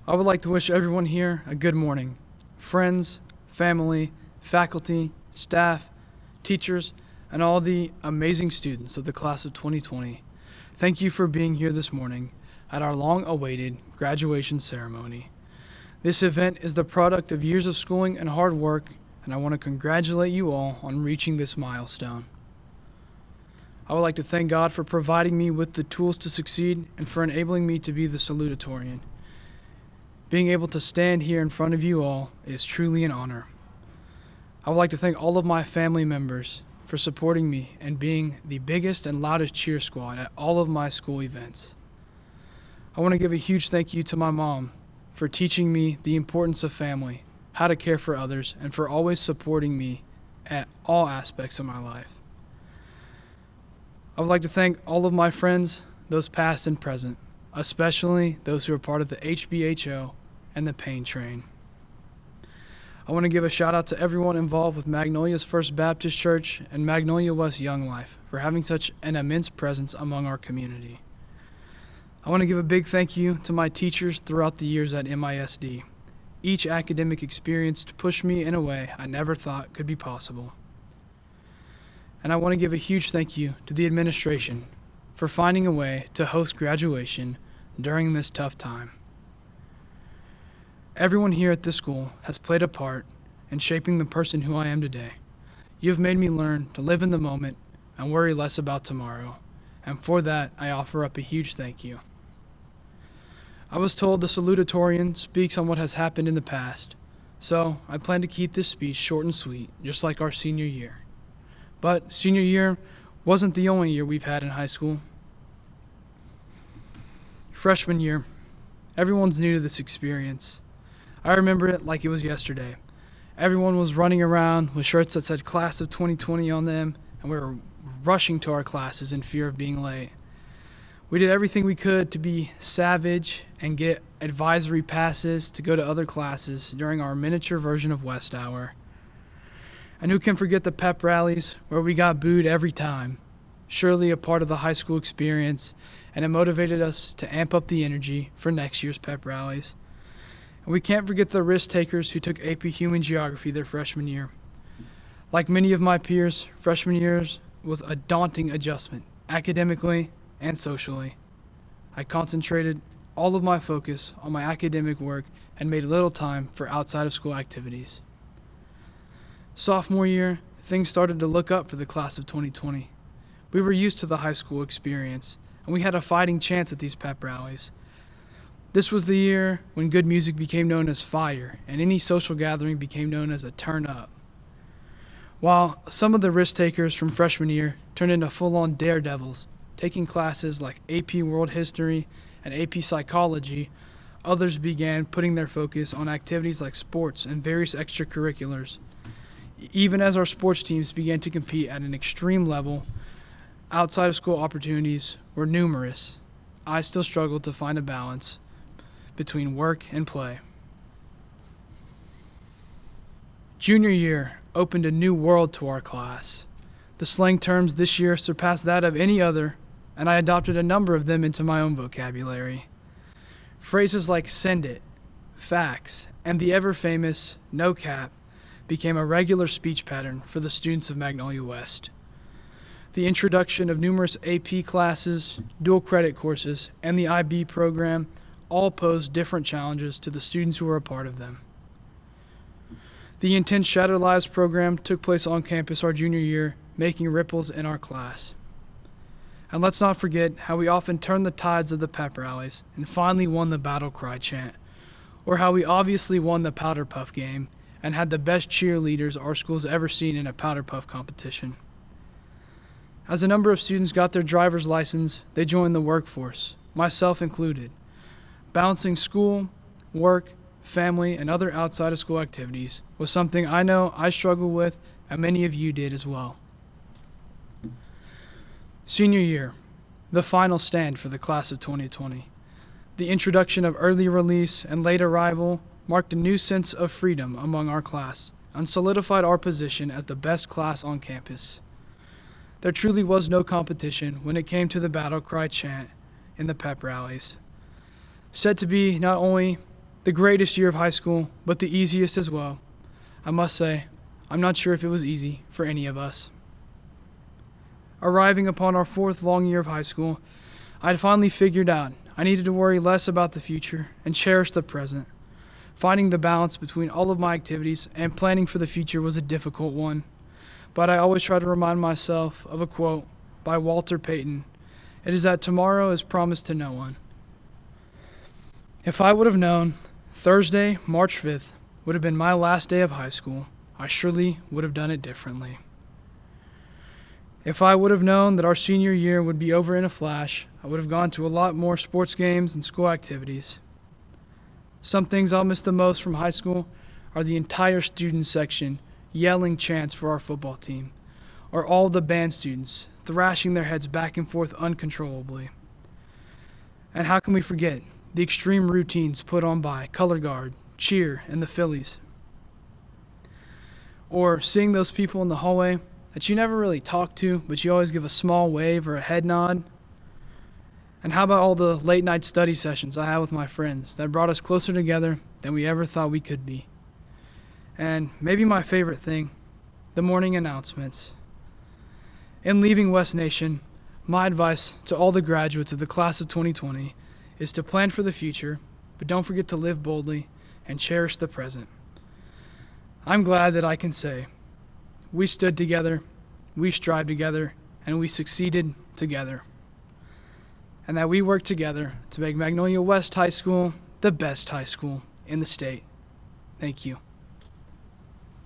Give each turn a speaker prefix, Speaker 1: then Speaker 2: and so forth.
Speaker 1: I would like to wish everyone here a good morning. Friends, family, faculty, staff, teachers, and all the amazing students of the class of 2020. Thank you for being here this morning at our long-awaited graduation ceremony. This event is the product of years of schooling and hard work, and I want to congratulate you all on reaching this milestone. I would like to thank God for providing me with the tools to succeed and for enabling me to be the Salutatorian. Being able to stand here in front of you all is truly an honor. I would like to thank all of my family members for supporting me and being the biggest and loudest cheer squad at all of my school events. I want to give a huge thank you to my mom for teaching me the importance of family, how to care for others, and for always supporting me at all aspects of my life. I would like to thank all of my friends, those past and present, especially those who are part of the HBHO and the Pain Train. I want to give a shout out to everyone involved with Magnolia's First Baptist Church and Magnolia West Young Life for having such an immense presence among our community. I want to give a big thank you to my teachers throughout the years at MISD. Each academic experience pushed me in a way I never thought could be possible. And I want to give a huge thank you to the administration for finding a way to host graduation during this tough time. Everyone here at this school has played a part in shaping the person who I am today. You have made me learn to live in the moment and worry less about tomorrow, and for that I offer up a huge thank you. I was told the Salutatorian speaks on what has happened in the past, so I plan to keep this speech short and sweet, just like our senior year. But senior year wasn't the only year we've had in high school. Freshman year, everyone's new to this experience. I remember it like it was yesterday. Everyone was running around with shirts that said Class of 2020 on them, and we were rushing to our classes in fear of being late. We did everything we could to be savage and get advisory passes to go to other classes during our miniature version of West Hour. And who can forget the pep rallies where we got booed every time? Surely a part of the high school experience, and it motivated us to amp up the energy for next year's pep rallies. And we can't forget the risk takers who took AP Human Geography their freshman year. Like many of my peers, freshman years was a daunting adjustment, academically and socially. I concentrated all of my focus on my academic work and made little time for outside of school activities. Sophomore year, things started to look up for the class of 2020. We were used to the high school experience, and we had a fighting chance at these pep rallies. This was the year when good music became known as fire, and any social gathering became known as a turn up. While some of the risk takers from freshman year turned into full-on daredevils, taking classes like AP World History and AP Psychology, others began putting their focus on activities like sports and various extracurriculars. Even as our sports teams began to compete at an extreme level, outside of school opportunities were numerous. I still struggled to find a balance between work and play. Junior year opened a new world to our class. The slang terms this year surpassed that of any other, and I adopted a number of them into my own vocabulary. Phrases like send it, facts, and the ever-famous no cap became a regular speech pattern for the students of Magnolia West. The introduction of numerous AP classes, dual credit courses, and the IB program all posed different challenges to the students who were a part of them. The intense Shattered Lives program took place on campus our junior year, making ripples in our class. And let's not forget how we often turned the tides of the pep rallies and finally won the battle cry chant, or how we obviously won the powder puff game and had the best cheerleaders our school's ever seen in a powder puff competition. As a number of students got their driver's license, they joined the workforce, myself included. Balancing school, work, family, and other outside of school activities was something I know I struggled with, and many of you did as well. Senior year, the final stand for the class of 2020. The introduction of early release and late arrival marked a new sense of freedom among our class and solidified our position as the best class on campus. There truly was no competition when it came to the battle cry chant in the pep rallies. Said to be not only The greatest year of high school, but the easiest as well. I must say, I'm not sure if it was easy for any of us. Arriving upon our 4th long year of high school, I had finally figured out I needed to worry less about the future and cherish the present. Finding the balance between all of my activities and planning for the future was a difficult one, but I always try to remind myself of a quote by Walter Payton. It is that tomorrow is promised to no one. If I would have known Thursday, March 5th, would have been my last day of high school, I surely would have done it differently. If I would have known that our senior year would be over in a flash, I would have gone to a lot more sports games and school activities. Some things I'll miss the most from high school are the entire student section yelling chants for our football team, or all the band students thrashing their heads back and forth uncontrollably. And how can we forget the extreme routines put on by color guard, cheer, and the Phillies? Or seeing those people in the hallway that you never really talk to, but you always give a small wave or a head nod. And how about all the late night study sessions I had with my friends that brought us closer together than we ever thought we could be? And maybe my favorite thing, the morning announcements. In leaving West Nation, my advice to all the graduates of the class of 2020 is to plan for the future, but don't forget to live boldly and cherish the present. I'm glad that I can say, we stood together, we strived together, and we succeeded together. And that we worked together to make Magnolia West High School the best high school in the state. Thank you.